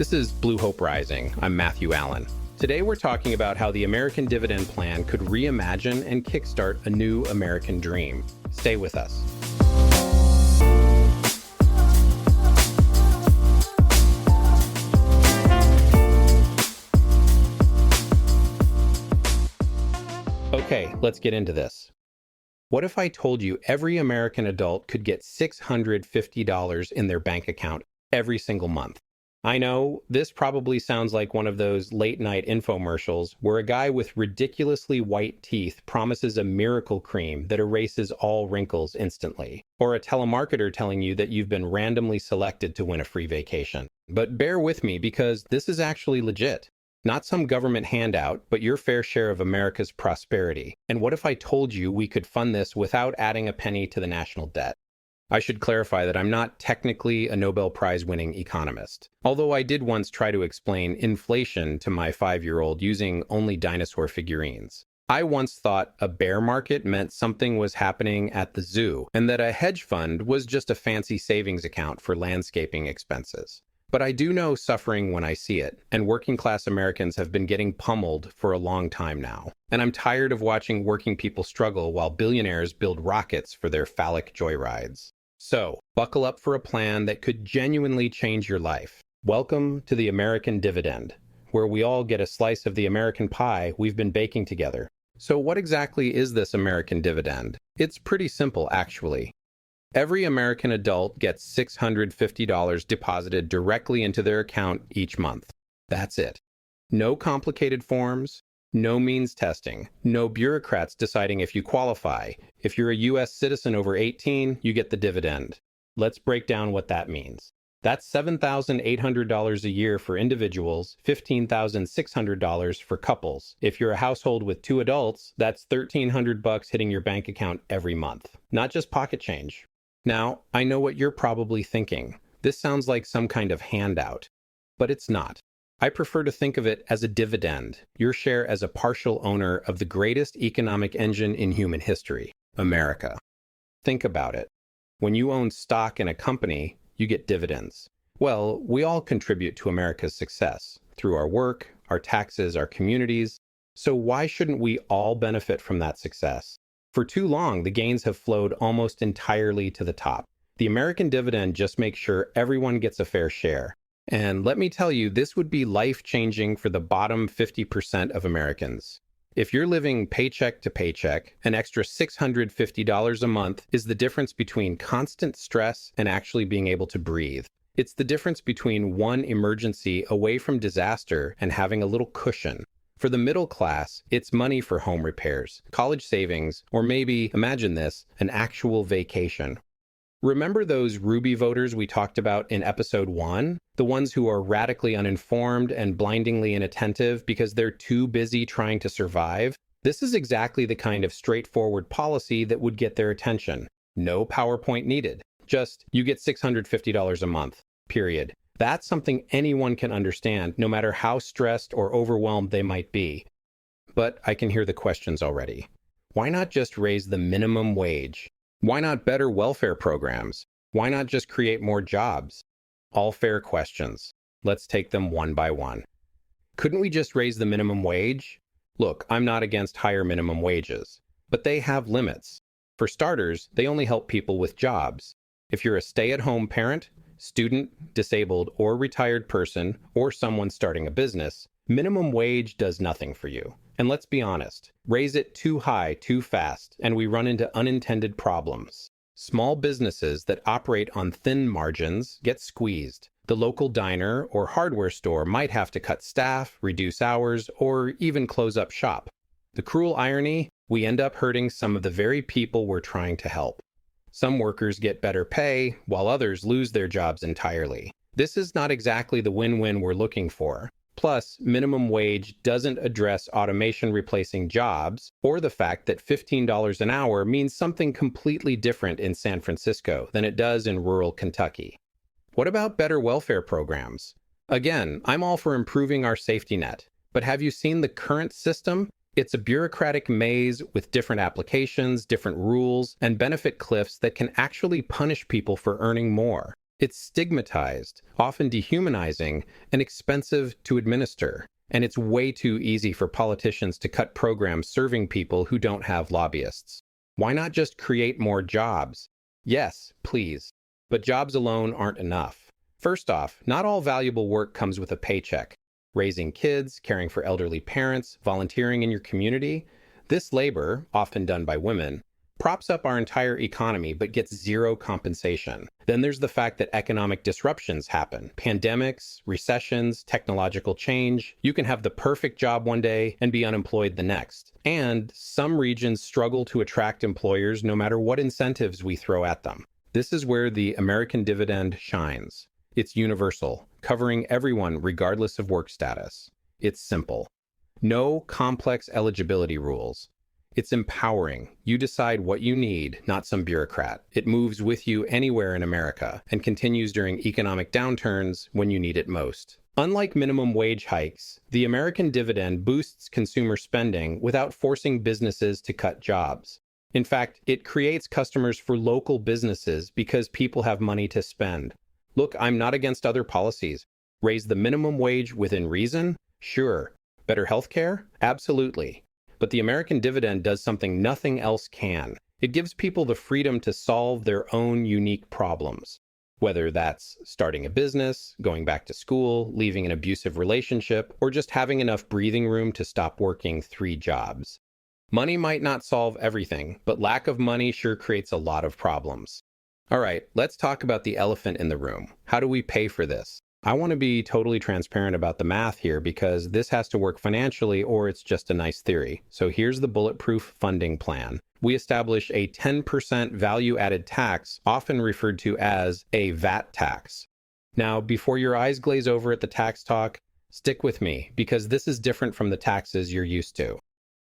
This is Blue Hope Rising. I'm Matthew Allen. Today we're talking about how the American Dividend Plan could reimagine and kickstart a new American dream. Stay with us. Okay, let's get into this. What if I told you every American adult could get $650 in their bank account every single month? I know this probably sounds like one of those late-night infomercials where a guy with ridiculously white teeth promises a miracle cream that erases all wrinkles instantly, or a telemarketer telling you that you've been randomly selected to win a free vacation. But bear with me because this is actually legit. Not some government handout, but your fair share of America's prosperity. And what if I told you we could fund this without adding a penny to the national debt? I should clarify that I'm not technically a Nobel Prize-winning economist, although I did once try to explain inflation to my 5-year-old using only dinosaur figurines. I once thought a bear market meant something was happening at the zoo, and that a hedge fund was just a fancy savings account for landscaping expenses. But I do know suffering when I see it, and working-class Americans have been getting pummeled for a long time now. And I'm tired of watching working people struggle while billionaires build rockets for their phallic joyrides. So, buckle up for a plan that could genuinely change your life. Welcome to the American Dividend, where we all get a slice of the American pie we've been baking together. So what exactly is this American Dividend? It's pretty simple, actually. Every American adult gets $650 deposited directly into their account each month. That's it. No complicated forms, no means testing, no bureaucrats deciding if you qualify. If you're a U.S. citizen over 18, you get the dividend. Let's break down what that means. That's $7,800 a year for individuals, $15,600 for couples. If you're a household with 2 adults, that's $1,300 hitting your bank account every month. Not just pocket change. Now, I know what you're probably thinking. This sounds like some kind of handout, but it's not. I prefer to think of it as a dividend, your share as a partial owner of the greatest economic engine in human history, America. Think about it. When you own stock in a company, you get dividends. Well, we all contribute to America's success through our work, our taxes, our communities. So why shouldn't we all benefit from that success? For too long, the gains have flowed almost entirely to the top. The American dividend just makes sure everyone gets a fair share. And let me tell you, this would be life-changing for the bottom 50% of Americans. If you're living paycheck to paycheck, an extra $650 a month is the difference between constant stress and actually being able to breathe. It's the difference between one emergency away from disaster and having a little cushion. For the middle class, it's money for home repairs, college savings, or maybe, imagine this, an actual vacation. Remember those Ruby voters we talked about in episode 1? The ones who are radically uninformed and blindingly inattentive because they're too busy trying to survive? This is exactly the kind of straightforward policy that would get their attention. No PowerPoint needed. Just, you get $650 a month, period. That's something anyone can understand, no matter how stressed or overwhelmed they might be. But I can hear the questions already. Why not just raise the minimum wage? Why not better welfare programs? Why not just create more jobs? All fair questions. Let's take them one by one. Couldn't we just raise the minimum wage? Look, I'm not against higher minimum wages, but they have limits. For starters, they only help people with jobs. If you're a stay-at-home parent, student, disabled, or retired person, or someone starting a business, minimum wage does nothing for you. And let's be honest, raise it too high too fast, and we run into unintended problems. Small businesses that operate on thin margins get squeezed. The local diner or hardware store might have to cut staff, reduce hours, or even close up shop. The cruel irony, we end up hurting some of the very people we're trying to help. Some workers get better pay, while others lose their jobs entirely. This is not exactly the win-win we're looking for. Plus, minimum wage doesn't address automation replacing jobs, or the fact that $15 an hour means something completely different in San Francisco than it does in rural Kentucky. What about better welfare programs? Again, I'm all for improving our safety net, but have you seen the current system? It's a bureaucratic maze with different applications, different rules, and benefit cliffs that can actually punish people for earning more. It's stigmatized, often dehumanizing, and expensive to administer. And it's way too easy for politicians to cut programs serving people who don't have lobbyists. Why not just create more jobs? Yes, please. But jobs alone aren't enough. First off, not all valuable work comes with a paycheck. Raising kids, caring for elderly parents, volunteering in your community, this labor, often done by women, props up our entire economy but gets zero compensation. Then there's the fact that economic disruptions happen. Pandemics, recessions, technological change. You can have the perfect job one day and be unemployed the next. And some regions struggle to attract employers no matter what incentives we throw at them. This is where the American dividend shines. It's universal, covering everyone regardless of work status. It's simple. No complex eligibility rules. It's empowering. You decide what you need, not some bureaucrat. It moves with you anywhere in America and continues during economic downturns when you need it most. Unlike minimum wage hikes, the American dividend boosts consumer spending without forcing businesses to cut jobs. In fact, it creates customers for local businesses because people have money to spend. Look, I'm not against other policies. Raise the minimum wage within reason? Sure. Better healthcare? Absolutely. But the American dividend does something nothing else can. It gives people the freedom to solve their own unique problems. Whether that's starting a business, going back to school, leaving an abusive relationship, or just having enough breathing room to stop working 3 jobs. Money might not solve everything, but lack of money sure creates a lot of problems. All right, let's talk about the elephant in the room. How do we pay for this? I want to be totally transparent about the math here because this has to work financially or it's just a nice theory. So here's the bulletproof funding plan. We establish a 10% value-added tax, often referred to as a VAT tax. Now, before your eyes glaze over at the tax talk, stick with me because this is different from the taxes you're used to.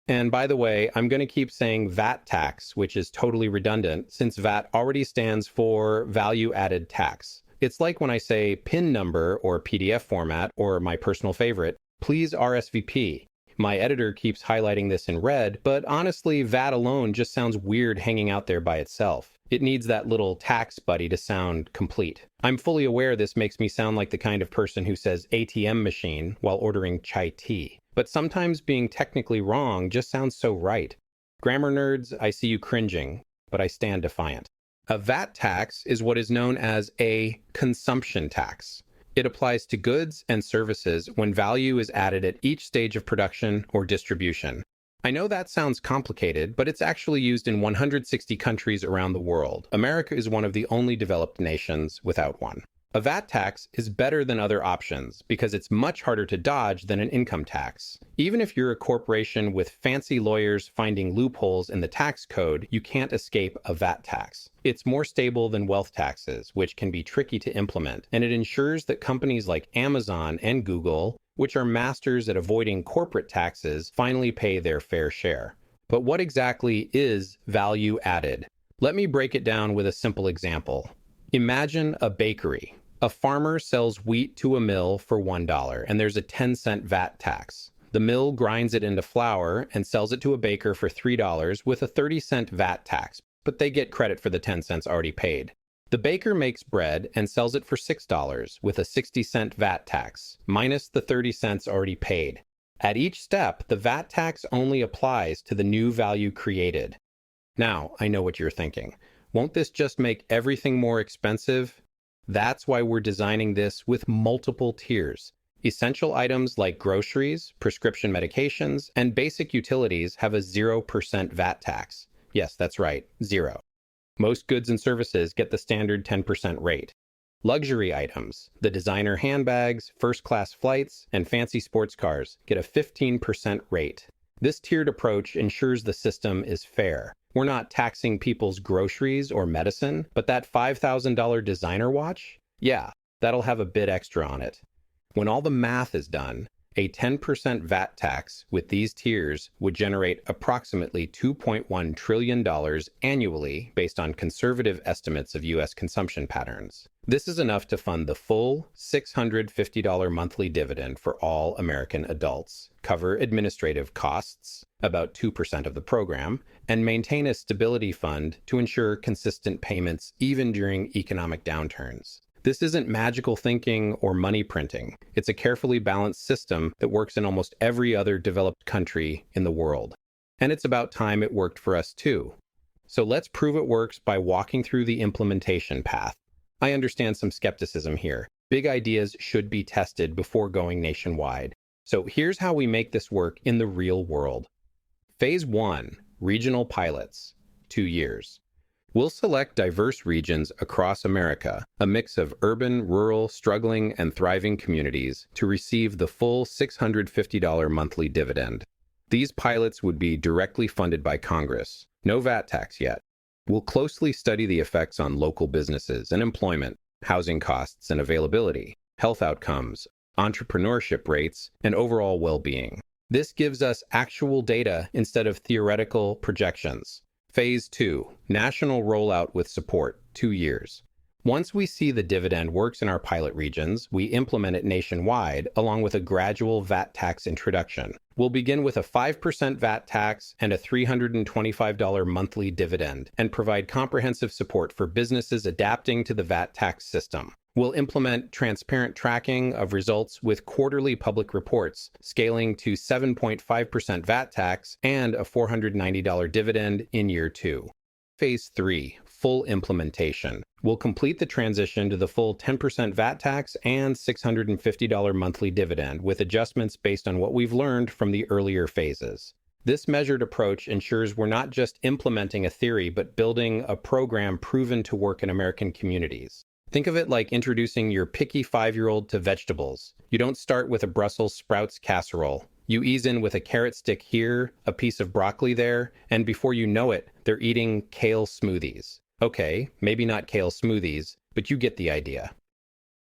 And by the way, I'm going to keep saying VAT tax, which is totally redundant since VAT already stands for value-added tax. It's like when I say PIN number or PDF format or my personal favorite, please RSVP. My editor keeps highlighting this in red, but honestly, VAT alone just sounds weird hanging out there by itself. It needs that little tax buddy to sound complete. I'm fully aware this makes me sound like the kind of person who says ATM machine while ordering chai tea. But sometimes being technically wrong just sounds so right. Grammar nerds, I see you cringing, but I stand defiant. A VAT tax is what is known as a consumption tax. It applies to goods and services when value is added at each stage of production or distribution. I know that sounds complicated, but it's actually used in 160 countries around the world. America is one of the only developed nations without one. A VAT tax is better than other options because it's much harder to dodge than an income tax. Even if you're a corporation with fancy lawyers finding loopholes in the tax code, you can't escape a VAT tax. It's more stable than wealth taxes, which can be tricky to implement, and it ensures that companies like Amazon and Google, which are masters at avoiding corporate taxes, finally pay their fair share. But what exactly is value added? Let me break it down with a simple example. Imagine a bakery. A farmer sells wheat to a mill for $1, and there's a 10-cent VAT tax. The mill grinds it into flour and sells it to a baker for $3 with a 30-cent VAT tax, but they get credit for the 10 cents already paid. The baker makes bread and sells it for $6 with a 60-cent VAT tax, minus the 30 cents already paid. At each step, the VAT tax only applies to the new value created. Now, I know what you're thinking. Won't this just make everything more expensive? That's why we're designing this with multiple tiers. Essential items like groceries, prescription medications, and basic utilities have a 0% VAT tax. Yes, that's right, 0. Most goods and services get the standard 10% rate. Luxury items, the designer handbags, first-class flights, and fancy sports cars get a 15% rate. This tiered approach ensures the system is fair. We're not taxing people's groceries or medicine, but that $5,000 designer watch? Yeah, that'll have a bit extra on it. When all the math is done, a 10% VAT tax with these tiers would generate approximately $2.1 trillion annually based on conservative estimates of U.S. consumption patterns. This is enough to fund the full $650 monthly dividend for all American adults, cover administrative costs, about 2% of the program, and maintain a stability fund to ensure consistent payments even during economic downturns. This isn't magical thinking or money printing. It's a carefully balanced system that works in almost every other developed country in the world. And it's about time it worked for us too. So let's prove it works by walking through the implementation path. I understand some skepticism here. Big ideas should be tested before going nationwide. So here's how we make this work in the real world. Phase 1, regional pilots, 2 years. We'll select diverse regions across America, a mix of urban, rural, struggling, and thriving communities, to receive the full $650 monthly dividend. These pilots would be directly funded by Congress. No VAT tax yet. We'll closely study the effects on local businesses and employment, housing costs and availability, health outcomes, entrepreneurship rates, and overall well-being. This gives us actual data instead of theoretical projections. Phase 2, national rollout with support, 2 years. Once we see the dividend works in our pilot regions, we implement it nationwide along with a gradual VAT tax introduction. We'll begin with a 5% VAT tax and a $325 monthly dividend and provide comprehensive support for businesses adapting to the VAT tax system. We'll implement transparent tracking of results with quarterly public reports, scaling to 7.5% VAT tax and a $490 dividend in year 2. Phase 3, full implementation. We'll complete the transition to the full 10% VAT tax and $650 monthly dividend with adjustments based on what we've learned from the earlier phases. This measured approach ensures we're not just implementing a theory, but building a program proven to work in American communities. Think of it like introducing your picky 5-year-old to vegetables. You don't start with a Brussels sprouts casserole. You ease in with a carrot stick here, a piece of broccoli there, and before you know it, they're eating kale smoothies. Okay, maybe not kale smoothies, but you get the idea.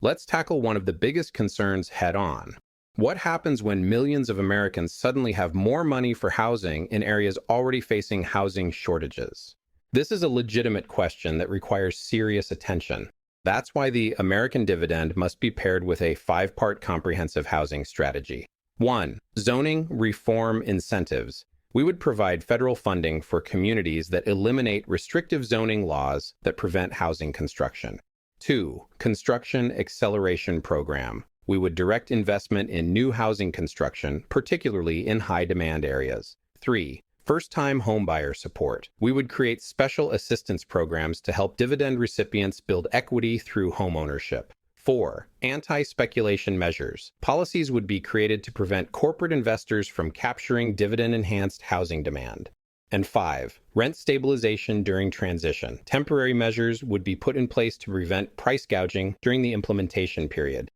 Let's tackle one of the biggest concerns head on. What happens when millions of Americans suddenly have more money for housing in areas already facing housing shortages? This is a legitimate question that requires serious attention. That's why the American dividend must be paired with a 5-part comprehensive housing strategy. 1. Zoning reform incentives. We would provide federal funding for communities that eliminate restrictive zoning laws that prevent housing construction. 2. Construction acceleration program. We would direct investment in new housing construction, particularly in high-demand areas. 3. First-time homebuyer support. We would create special assistance programs to help dividend recipients build equity through homeownership. 4. Anti-speculation measures. Policies would be created to prevent corporate investors from capturing dividend-enhanced housing demand. And 5. Rent stabilization during transition. Temporary measures would be put in place to prevent price gouging during the implementation period.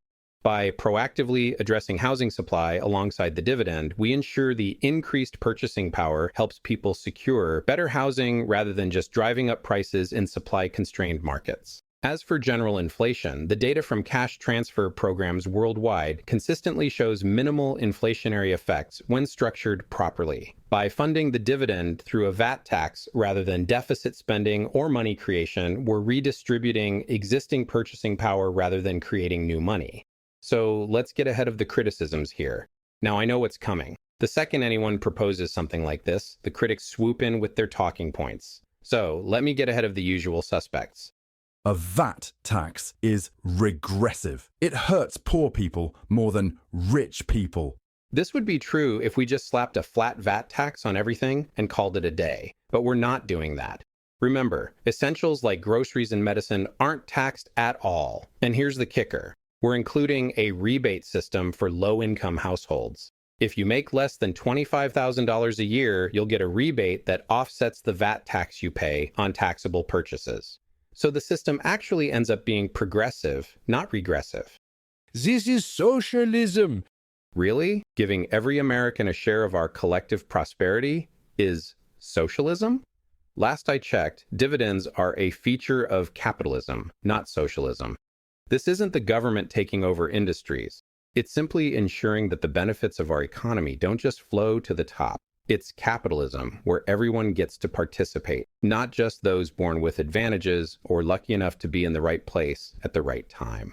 By proactively addressing housing supply alongside the dividend, we ensure the increased purchasing power helps people secure better housing rather than just driving up prices in supply-constrained markets. As for general inflation, the data from cash transfer programs worldwide consistently shows minimal inflationary effects when structured properly. By funding the dividend through a VAT tax rather than deficit spending or money creation, we're redistributing existing purchasing power rather than creating new money. So let's get ahead of the criticisms here. Now I know what's coming. The second anyone proposes something like this, the critics swoop in with their talking points. So let me get ahead of the usual suspects. A VAT tax is regressive. It hurts poor people more than rich people. This would be true if we just slapped a flat VAT tax on everything and called it a day. But we're not doing that. Remember, essentials like groceries and medicine aren't taxed at all. And here's the kicker. We're including a rebate system for low-income households. If you make less than $25,000 a year, you'll get a rebate that offsets the VAT tax you pay on taxable purchases. So the system actually ends up being progressive, not regressive. This is socialism. Really? Giving every American a share of our collective prosperity is socialism? Last I checked, dividends are a feature of capitalism, not socialism. This isn't the government taking over industries. It's simply ensuring that the benefits of our economy don't just flow to the top. It's capitalism where everyone gets to participate, not just those born with advantages or lucky enough to be in the right place at the right time.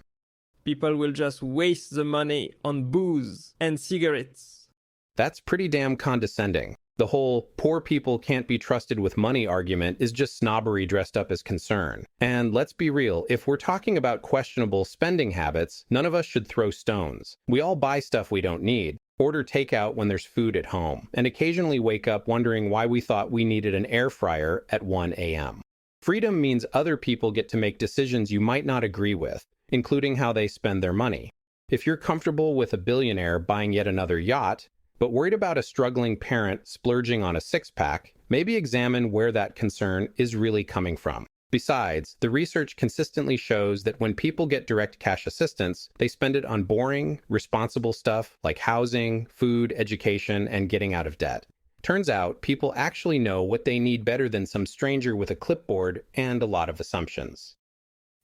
People will just waste the money on booze and cigarettes. That's pretty damn condescending. The whole poor people can't be trusted with money argument is just snobbery dressed up as concern. And let's be real, if we're talking about questionable spending habits, none of us should throw stones. We all buy stuff we don't need, order takeout when there's food at home, and occasionally wake up wondering why we thought we needed an air fryer at 1 a.m. Freedom means other people get to make decisions you might not agree with, including how they spend their money. If you're comfortable with a billionaire buying yet another yacht, but worried about a struggling parent splurging on a six-pack, maybe examine where that concern is really coming from. Besides, the research consistently shows that when people get direct cash assistance, they spend it on boring, responsible stuff like housing, food, education, and getting out of debt. Turns out, people actually know what they need better than some stranger with a clipboard and a lot of assumptions.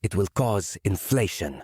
It will cause inflation.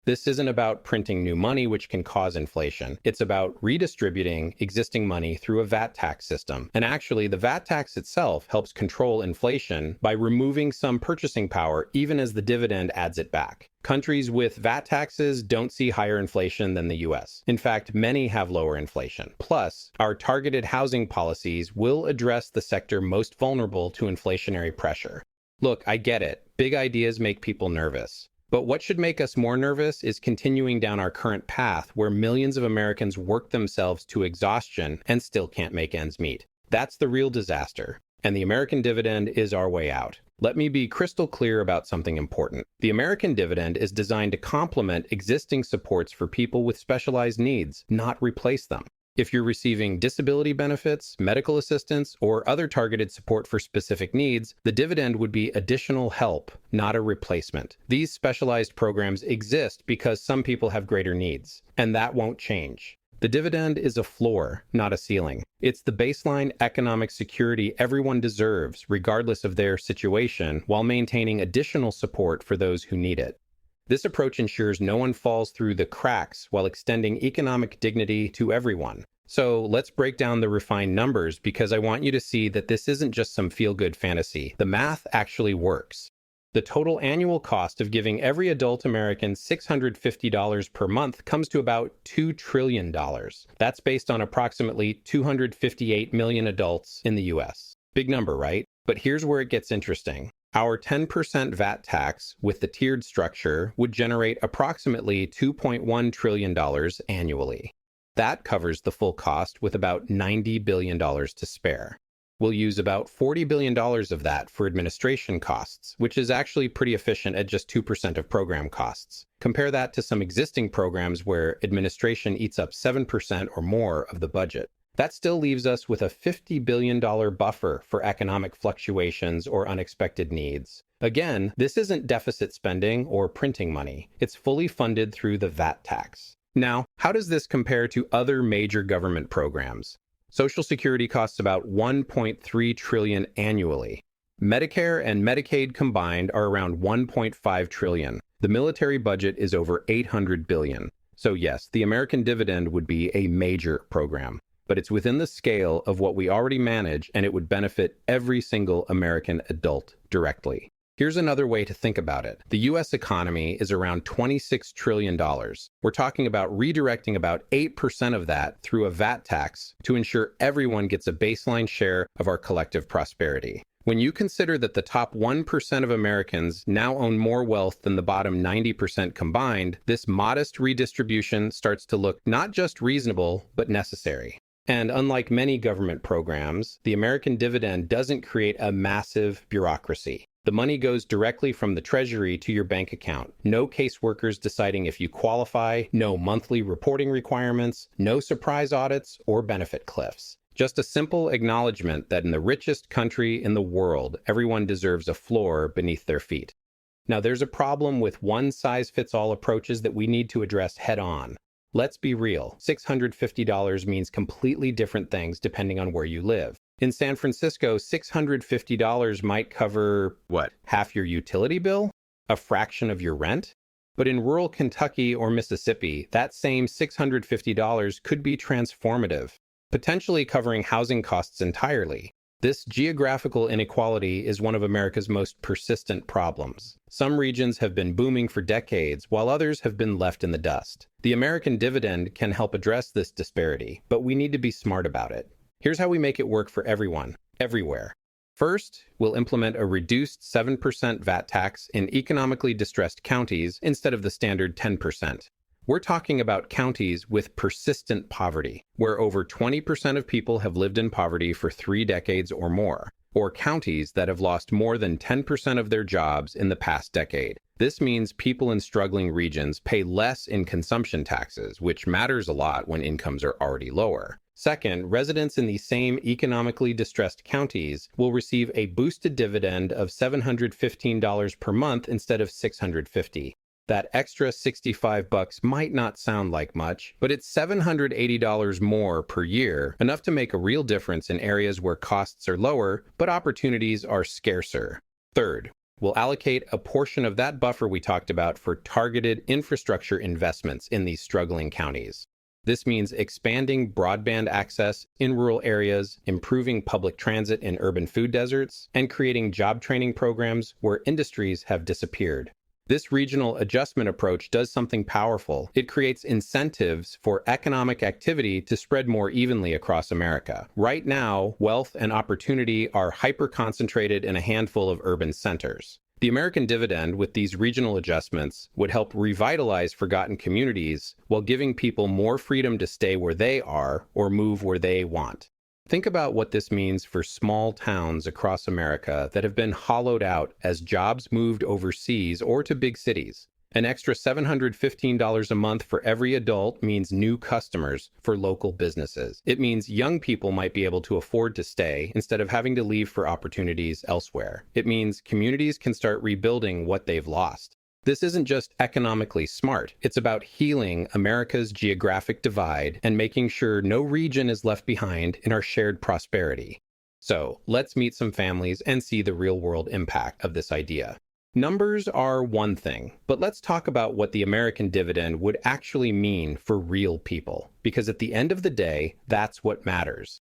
This isn't about printing new money, which can cause inflation. It's about redistributing existing money through a VAT tax system. And actually, the VAT tax itself helps control inflation by removing some purchasing power, even as the dividend adds it back. Countries with VAT taxes don't see higher inflation than the US. In fact, many have lower inflation. Plus, our targeted housing policies will address the sector most vulnerable to inflationary pressure. Look, I get it. Big ideas make people nervous. But what should make us more nervous is continuing down our current path where millions of Americans work themselves to exhaustion and still can't make ends meet. That's the real disaster, and the American dividend is our way out. Let me be crystal clear about something important. The American dividend is designed to complement existing supports for people with specialized needs, not replace them. If you're receiving disability benefits, medical assistance, or other targeted support for specific needs, the dividend would be additional help, not a replacement. These specialized programs exist because some people have greater needs, and that won't change. The dividend is a floor, not a ceiling. It's the baseline economic security everyone deserves, regardless of their situation, while maintaining additional support for those who need it. This approach ensures no one falls through the cracks while extending economic dignity to everyone. So let's break down the refined numbers because I want you to see that this isn't just some feel-good fantasy. The math actually works. The total annual cost of giving every adult American $650 per month comes to about $2 trillion. That's based on approximately 258 million adults in the US. Big number, right? But here's where it gets interesting. Our 10% VAT tax with the tiered structure would generate approximately $2.1 trillion annually. That covers the full cost with about $90 billion to spare. We'll use about $40 billion of that for administration costs, which is actually pretty efficient at just 2% of program costs. Compare that to some existing programs where administration eats up 7% or more of the budget. That still leaves us with a $50 billion buffer for economic fluctuations or unexpected needs. Again, this isn't deficit spending or printing money. It's fully funded through the VAT tax. Now, how does this compare to other major government programs? Social Security costs about $1.3 trillion annually. Medicare and Medicaid combined are around $1.5 trillion. The military budget is over $800 billion. So yes, the American dividend would be a major program. But it's within the scale of what we already manage, and it would benefit every single American adult directly. Here's another way to think about it. The U.S. economy is around $26 trillion. We're talking about redirecting about 8% of that through a VAT tax to ensure everyone gets a baseline share of our collective prosperity. When you consider that the top 1% of Americans now own more wealth than the bottom 90% combined, this modest redistribution starts to look not just reasonable, but necessary. And unlike many government programs, the American dividend doesn't create a massive bureaucracy. The money goes directly from the Treasury to your bank account. No caseworkers deciding if you qualify, no monthly reporting requirements, no surprise audits or benefit cliffs. Just a simple acknowledgement that in the richest country in the world, everyone deserves a floor beneath their feet. Now, there's a problem with one-size-fits-all approaches that we need to address head-on. Let's be real, $650 means completely different things depending on where you live. In San Francisco, $650 might cover, half your utility bill? A fraction of your rent? But in rural Kentucky or Mississippi, that same $650 could be transformative, potentially covering housing costs entirely. This geographical inequality is one of America's most persistent problems. Some regions have been booming for decades, while others have been left in the dust. The American dividend can help address this disparity, but we need to be smart about it. Here's how we make it work for everyone, everywhere. First, we'll implement a reduced 7% VAT tax in economically distressed counties instead of the standard 10%. We're talking about counties with persistent poverty, where over 20% of people have lived in poverty for 3 decades or more, or counties that have lost more than 10% of their jobs in the past decade. This means people in struggling regions pay less in consumption taxes, which matters a lot when incomes are already lower. Second, residents in these same economically distressed counties will receive a boosted dividend of $715 per month instead of $650. That extra $65 might not sound like much, but it's $780 more per year, enough to make a real difference in areas where costs are lower, but opportunities are scarcer. Third, we'll allocate a portion of that buffer we talked about for targeted infrastructure investments in these struggling counties. This means expanding broadband access in rural areas, improving public transit in urban food deserts, and creating job training programs where industries have disappeared. This regional adjustment approach does something powerful. It creates incentives for economic activity to spread more evenly across America. Right now, wealth and opportunity are hyper-concentrated in a handful of urban centers. The American Dividend, with these regional adjustments, would help revitalize forgotten communities while giving people more freedom to stay where they are or move where they want. Think about what this means for small towns across America that have been hollowed out as jobs moved overseas or to big cities. An extra $715 a month for every adult means new customers for local businesses. It means young people might be able to afford to stay instead of having to leave for opportunities elsewhere. It means communities can start rebuilding what they've lost. This isn't just economically smart. It's about healing America's geographic divide and making sure no region is left behind in our shared prosperity. So, let's meet some families and see the real-world impact of this idea. Numbers are one thing, but let's talk about what the American Dividend would actually mean for real people, because at the end of the day, that's what matters.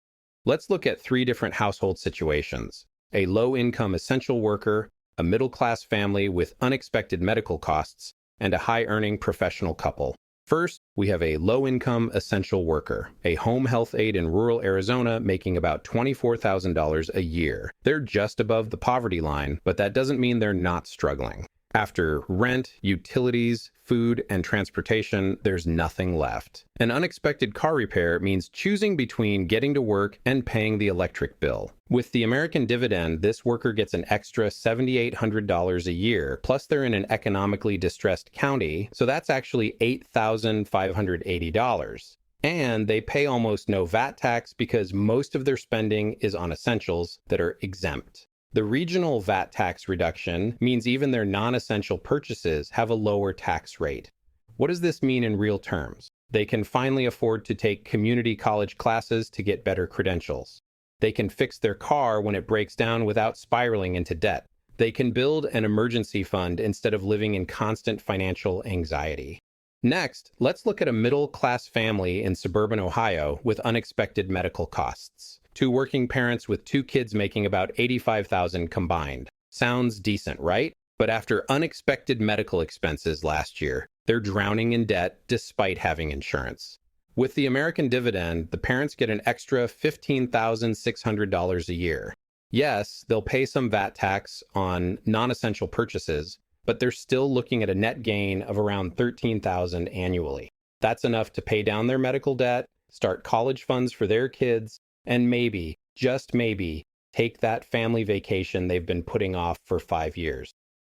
Let's look at 3 different household situations: a low-income essential worker, a middle-class family with unexpected medical costs, and a high-earning professional couple. First, we have a low-income essential worker, a home health aide in rural Arizona making about $24,000 a year. They're just above the poverty line, but that doesn't mean they're not struggling. After rent, utilities, food, and transportation, there's nothing left. An unexpected car repair means choosing between getting to work and paying the electric bill. With the American Dividend, this worker gets an extra $7,800 a year, plus they're in an economically distressed county, so that's actually $8,580. And they pay almost no VAT tax because most of their spending is on essentials that are exempt. The regional VAT tax reduction means even their non-essential purchases have a lower tax rate. What does this mean in real terms? They can finally afford to take community college classes to get better credentials. They can fix their car when it breaks down without spiraling into debt. They can build an emergency fund instead of living in constant financial anxiety. Next, let's look at a middle-class family in suburban Ohio with unexpected medical costs. 2 working parents with 2 kids making about $85,000 combined. Sounds decent, right? But after unexpected medical expenses last year, they're drowning in debt despite having insurance. With the American Dividend, the parents get an extra $15,600 a year. Yes, they'll pay some VAT tax on non-essential purchases, but they're still looking at a net gain of around $13,000 annually. That's enough to pay down their medical debt, start college funds for their kids, and maybe, just maybe, take that family vacation they've been putting off for 5 years.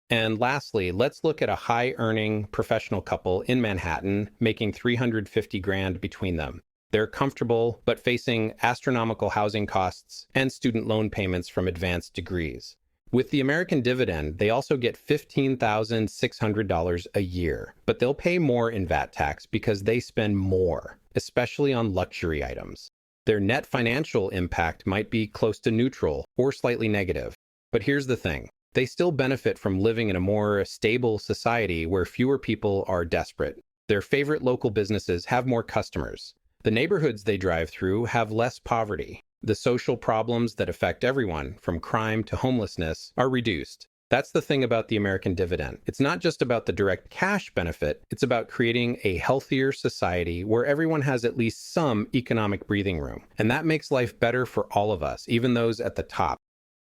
And lastly, let's look at a high-earning professional couple in Manhattan making $350,000 between them. They're comfortable, but facing astronomical housing costs and student loan payments from advanced degrees. With the American Dividend, they also get $15,600 a year, but they'll pay more in VAT tax because they spend more, especially on luxury items. Their net financial impact might be close to neutral or slightly negative. But here's the thing. They still benefit from living in a more stable society where fewer people are desperate. Their favorite local businesses have more customers. The neighborhoods they drive through have less poverty. The social problems that affect everyone, from crime to homelessness, are reduced. That's the thing about the American dividend. It's not just about the direct cash benefit, it's about creating a healthier society where everyone has at least some economic breathing room. And that makes life better for all of us, even those at the top.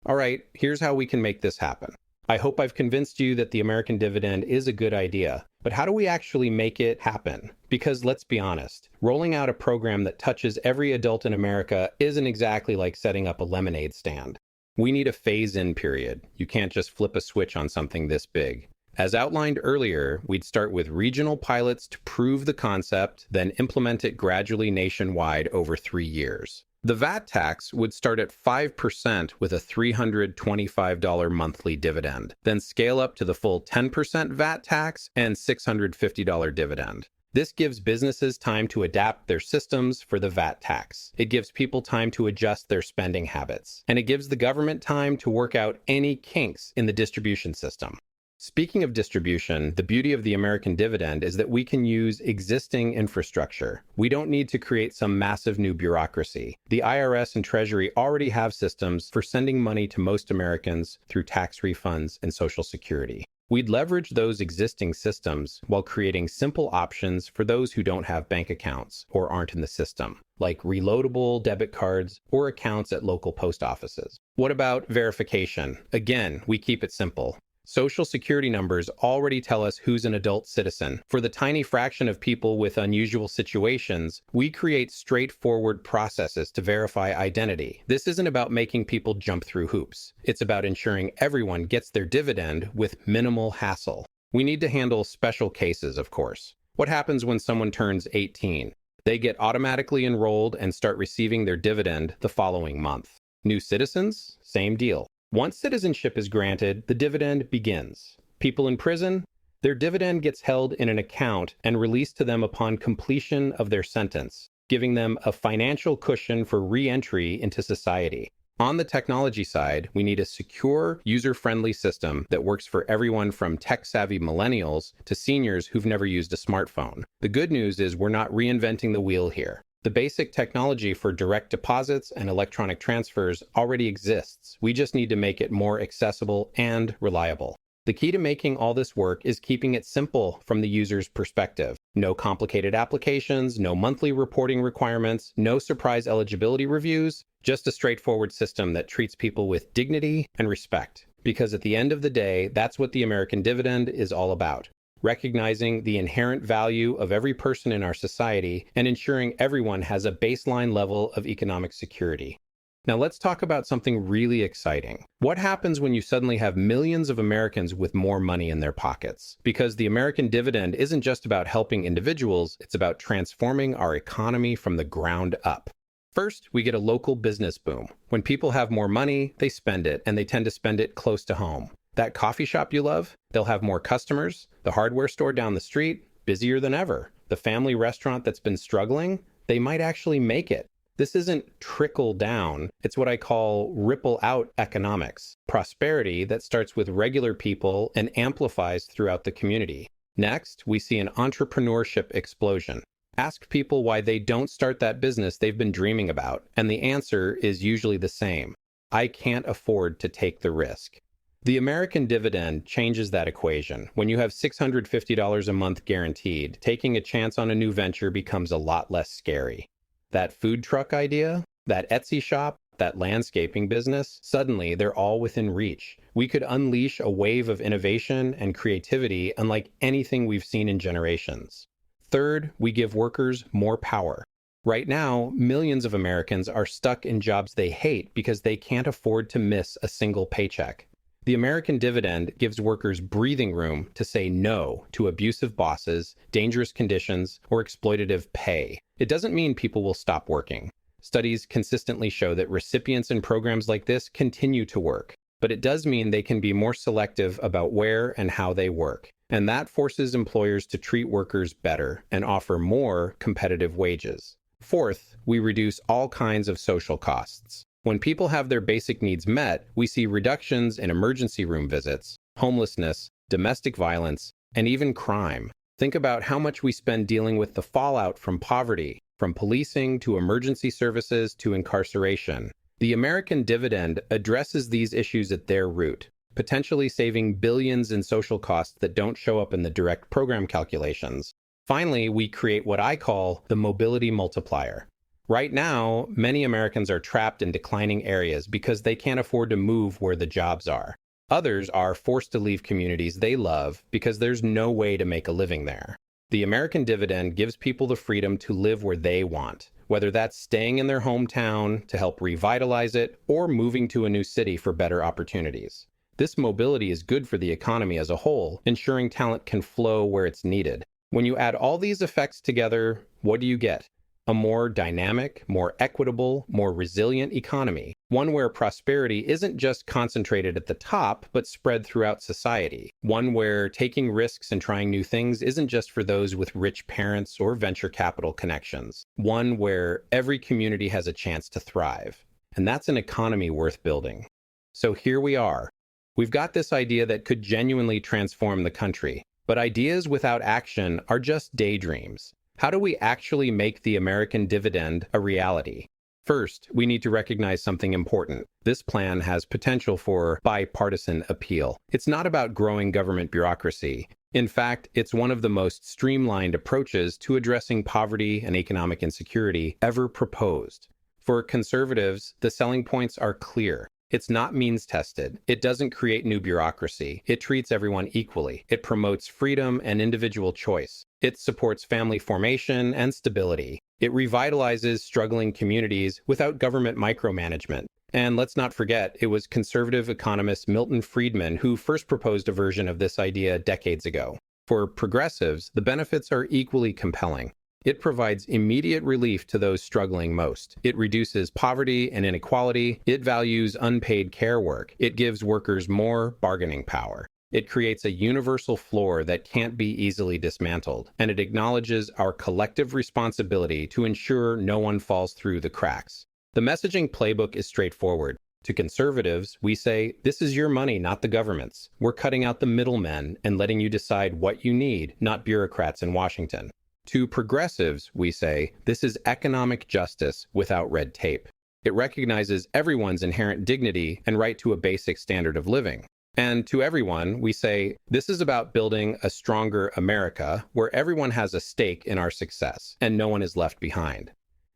All right, here's how we can make this happen. I hope I've convinced you that the American dividend is a good idea, but how do we actually make it happen? Because let's be honest, rolling out a program that touches every adult in America isn't exactly like setting up a lemonade stand. We need a phase-in period. You can't just flip a switch on something this big. As outlined earlier, we'd start with regional pilots to prove the concept, then implement it gradually nationwide over 3 years. The VAT tax would start at 5% with a $325 monthly dividend, then scale up to the full 10% VAT tax and $650 dividend. This gives businesses time to adapt their systems for the VAT tax. It gives people time to adjust their spending habits. And it gives the government time to work out any kinks in the distribution system. Speaking of distribution, the beauty of the American dividend is that we can use existing infrastructure. We don't need to create some massive new bureaucracy. The IRS and Treasury already have systems for sending money to most Americans through tax refunds and Social Security. We'd leverage those existing systems while creating simple options for those who don't have bank accounts or aren't in the system, like reloadable debit cards or accounts at local post offices. What about verification? Again, we keep it simple. Social Security numbers already tell us who's an adult citizen. For the tiny fraction of people with unusual situations, we create straightforward processes to verify identity. This isn't about making people jump through hoops. It's about ensuring everyone gets their dividend with minimal hassle. We need to handle special cases, of course. What happens when someone turns 18? They get automatically enrolled and start receiving their dividend the following month. New citizens? Same deal. Once citizenship is granted, the dividend begins. People in prison, their dividend gets held in an account and released to them upon completion of their sentence, giving them a financial cushion for re-entry into society. On the technology side, we need a secure, user-friendly system that works for everyone from tech-savvy millennials to seniors who've never used a smartphone. The good news is we're not reinventing the wheel here. The basic technology for direct deposits and electronic transfers already exists. We just need to make it more accessible and reliable. The key to making all this work is keeping it simple from the user's perspective. No complicated applications, no monthly reporting requirements, no surprise eligibility reviews, just a straightforward system that treats people with dignity and respect. Because at the end of the day, that's what the American dividend is all about. Recognizing the inherent value of every person in our society and ensuring everyone has a baseline level of economic security. Now let's talk about something really exciting. What happens when you suddenly have millions of Americans with more money in their pockets? Because the American dividend isn't just about helping individuals, it's about transforming our economy from the ground up. First, we get a local business boom. When people have more money, they spend it, and they tend to spend it close to home. That coffee shop you love, they'll have more customers. The hardware store down the street, busier than ever. The family restaurant that's been struggling, they might actually make it. This isn't trickle down. It's what I call ripple out economics. Prosperity that starts with regular people and amplifies throughout the community. Next, we see an entrepreneurship explosion. Ask people why they don't start that business they've been dreaming about, and the answer is usually the same. I can't afford to take the risk. The American dividend changes that equation. When you have $650 a month guaranteed, taking a chance on a new venture becomes a lot less scary. That food truck idea, that Etsy shop, that landscaping business, suddenly they're all within reach. We could unleash a wave of innovation and creativity unlike anything we've seen in generations. Third, we give workers more power. Right now, millions of Americans are stuck in jobs they hate because they can't afford to miss a single paycheck. The American dividend gives workers breathing room to say no to abusive bosses, dangerous conditions, or exploitative pay. It doesn't mean people will stop working. Studies consistently show that recipients in programs like this continue to work, but it does mean they can be more selective about where and how they work. And that forces employers to treat workers better and offer more competitive wages. Fourth, we reduce all kinds of social costs. When people have their basic needs met, we see reductions in emergency room visits, homelessness, domestic violence, and even crime. Think about how much we spend dealing with the fallout from poverty, from policing to emergency services to incarceration. The American dividend addresses these issues at their root. potentially saving billions in social costs that don't show up in the direct program calculations. Finally, we create what I call the mobility multiplier. Right now, many Americans are trapped in declining areas because they can't afford to move where the jobs are. Others are forced to leave communities they love because there's no way to make a living there. The American Dividend gives people the freedom to live where they want, whether that's staying in their hometown to help revitalize it or moving to a new city for better opportunities. This mobility is good for the economy as a whole, ensuring talent can flow where it's needed. When you add all these effects together, what do you get? A more dynamic, more equitable, more resilient economy, one where prosperity isn't just concentrated at the top, but spread throughout society, one where taking risks and trying new things isn't just for those with rich parents or venture capital connections, one where every community has a chance to thrive. And that's an economy worth building. So here we are. We've got this idea that could genuinely transform the country, but ideas without action are just daydreams. How do we actually make the American Dividend a reality? First, we need to recognize something important. This plan has potential for bipartisan appeal. It's not about growing government bureaucracy. In fact, it's one of the most streamlined approaches to addressing poverty and economic insecurity ever proposed. For conservatives, the selling points are clear. It's not means-tested. It doesn't create new bureaucracy. It treats everyone equally. It promotes freedom and individual choice. It supports family formation and stability. It revitalizes struggling communities without government micromanagement. And let's not forget, it was conservative economist Milton Friedman who first proposed a version of this idea decades ago. For progressives, the benefits are equally compelling. It provides immediate relief to those struggling most. It reduces poverty and inequality. It values unpaid care work. It gives workers more bargaining power. It creates a universal floor that can't be easily dismantled. And it acknowledges our collective responsibility to ensure no one falls through the cracks. The messaging playbook is straightforward. To conservatives, we say, this is your money, not the government's. We're cutting out the middlemen and letting you decide what you need, not bureaucrats in Washington. To progressives, we say, this is economic justice without red tape. It recognizes everyone's inherent dignity and right to a basic standard of living. And to everyone, we say, this is about building a stronger America where everyone has a stake in our success and no one is left behind.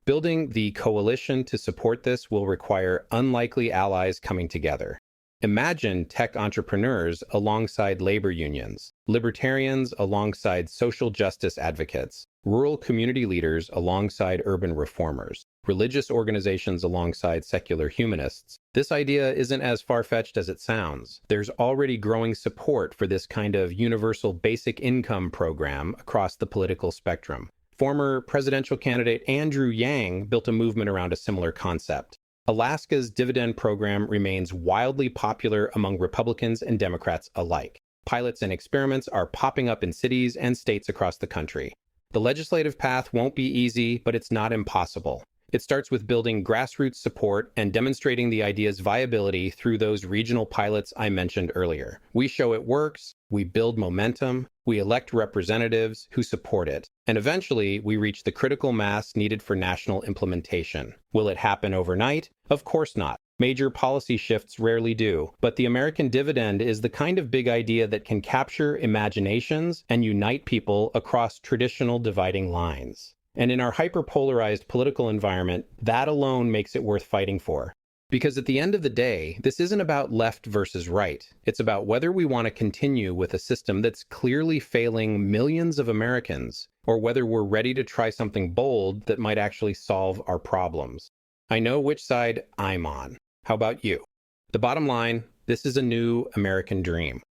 Building the coalition to support this will require unlikely allies coming together. Imagine tech entrepreneurs alongside labor unions, libertarians alongside social justice advocates, rural community leaders alongside urban reformers, religious organizations alongside secular humanists. This idea isn't as far-fetched as it sounds. There's already growing support for this kind of universal basic income program across the political spectrum. Former presidential candidate Andrew Yang built a movement around a similar concept. Alaska's Dividend program remains wildly popular among Republicans and Democrats alike. Pilots and experiments are popping up in cities and states across the country. The legislative path won't be easy, but it's not impossible. It starts with building grassroots support and demonstrating the idea's viability through those regional pilots I mentioned earlier. We show it works, we build momentum, we elect representatives who support it, and eventually we reach the critical mass needed for national implementation. Will it happen overnight? Of course not. Major policy shifts rarely do, but the American Dividend is the kind of big idea that can capture imaginations and unite people across traditional dividing lines. And in our hyperpolarized political environment, that alone makes it worth fighting for. Because at the end of the day, this isn't about left versus right. It's about whether we want to continue with a system that's clearly failing millions of Americans, or whether we're ready to try something bold that might actually solve our problems. I know which side I'm on. How about you? The bottom line, this is a new American dream.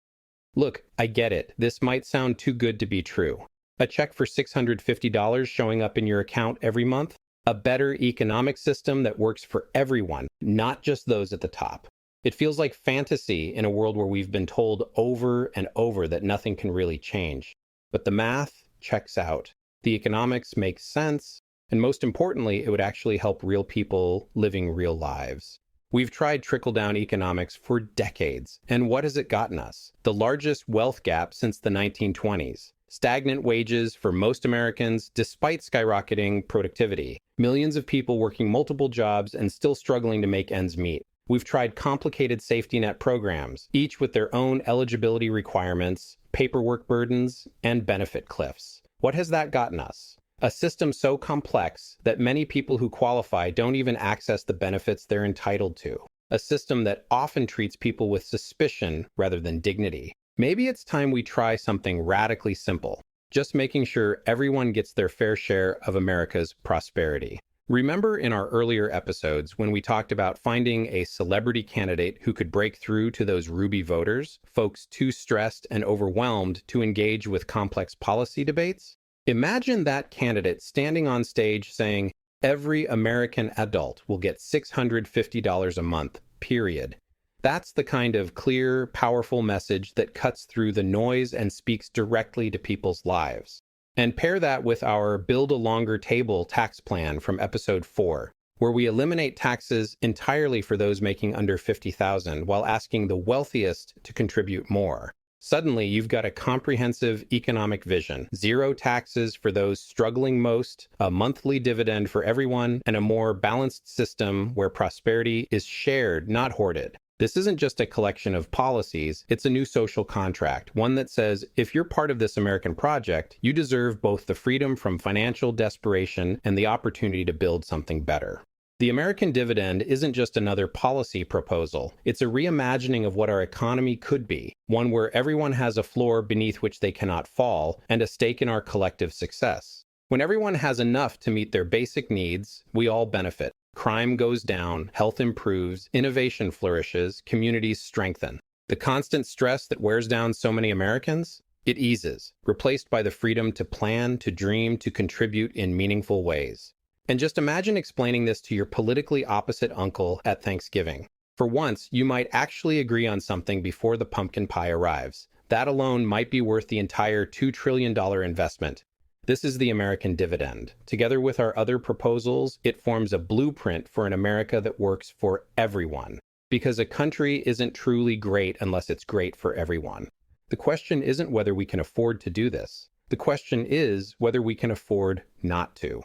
Look, I get it. This might sound too good to be true. A check for $650 showing up in your account every month? A better economic system that works for everyone, not just those at the top. It feels like fantasy in a world where we've been told over and over that nothing can really change. But the math checks out. The economics makes sense. And most importantly, it would actually help real people living real lives. We've tried trickle-down economics for decades. And what has it gotten us? The largest wealth gap since the 1920s. Stagnant wages for most Americans despite skyrocketing productivity. Millions of people working multiple jobs and still struggling to make ends meet. We've tried complicated safety net programs, each with their own eligibility requirements, paperwork burdens, and benefit cliffs. What has that gotten us? A system so complex that many people who qualify don't even access the benefits they're entitled to. A system that often treats people with suspicion rather than dignity. Maybe it's time we try something radically simple, just making sure everyone gets their fair share of America's prosperity. Remember in our earlier episodes when we talked about finding a celebrity candidate who could break through to those Ruby voters, folks too stressed and overwhelmed to engage with complex policy debates? Imagine that candidate standing on stage saying, every American adult will get $650 a month, period. That's the kind of clear, powerful message that cuts through the noise and speaks directly to people's lives. And pair that with our Build a Longer Table tax plan from episode 4, where we eliminate taxes entirely for those making under $50,000 while asking the wealthiest to contribute more. Suddenly, you've got a comprehensive economic vision, zero taxes for those struggling most, a monthly dividend for everyone, and a more balanced system where prosperity is shared, not hoarded. This isn't just a collection of policies, it's a new social contract, one that says, if you're part of this American project, you deserve both the freedom from financial desperation and the opportunity to build something better. The American dividend isn't just another policy proposal. It's a reimagining of what our economy could be, one where everyone has a floor beneath which they cannot fall and a stake in our collective success. When everyone has enough to meet their basic needs, we all benefit. Crime goes down, health improves, innovation flourishes, communities strengthen. The constant stress that wears down so many Americans? It eases, replaced by the freedom to plan, to dream, to contribute in meaningful ways. And just imagine explaining this to your politically opposite uncle at Thanksgiving. For once, you might actually agree on something before the pumpkin pie arrives. That alone might be worth the entire $2 trillion investment. This is the American dividend. Together with our other proposals, it forms a blueprint for an America that works for everyone. Because a country isn't truly great unless it's great for everyone. The question isn't whether we can afford to do this. The question is whether we can afford not to.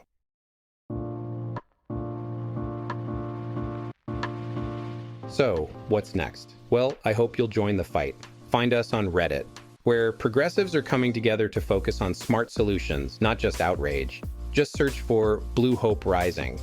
So, what's next? Well, I hope you'll join the fight. Find us on Reddit, where progressives are coming together to focus on smart solutions, not just outrage. Just search for Blue Hope Rising.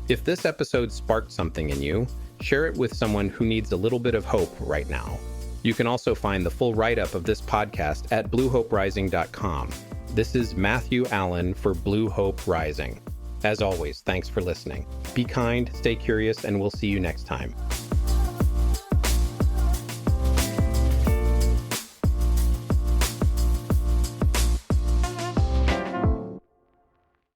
If this episode sparked something in you, share it with someone who needs a little bit of hope right now. You can also find the full write-up of this podcast at bluehoperising.com. This is Matthew Allen for Blue Hope Rising. As always, thanks for listening. Be kind, stay curious, and we'll see you next time.